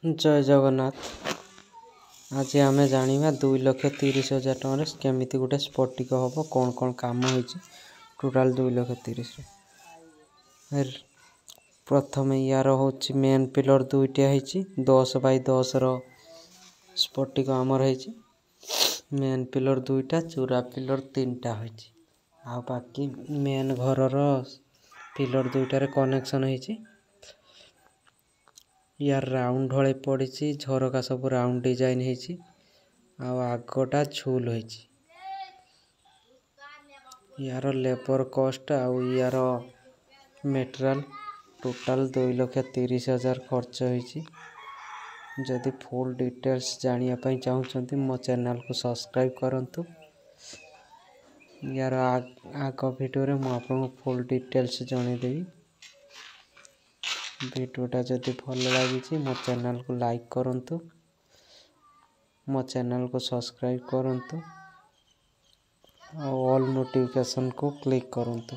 जय जगन्नाथ। आज आम जाना 2,30,000 टकर केमी गोटे स्फटिक हम कौन कौन कम हो टोटाल 2,30,000। प्रथम यार हूँ मेन पिलर दुईटा 10 बाय 10 स्फटिक आमर मेन पिलर दुईटा चूरा पिलर 3टा आ बाकी मेन घर पिलर दुईटार कनेक्शन हो यार राउंड हले पड़ी झरका सब राउंड डिजाइन होती आगटा झुल हो यार लेबर कॉस्ट आउ यार मेटेरियल टोटाल 2,30,000 खर्च होती। जदि फुल डिटेल्स जानापी चाहते मो चैनल को सब्सक्राइब करंतु। यार आग वीडियो रे मु आपको फुल डिटेल्स जनईदेवी। वीडियोटा जदि भल लगी मो चैनल को लाइक करंतु, मो चैनल को सब्सक्राइब करंतु और ऑल नोटिफिकेशन को क्लिक करंतु।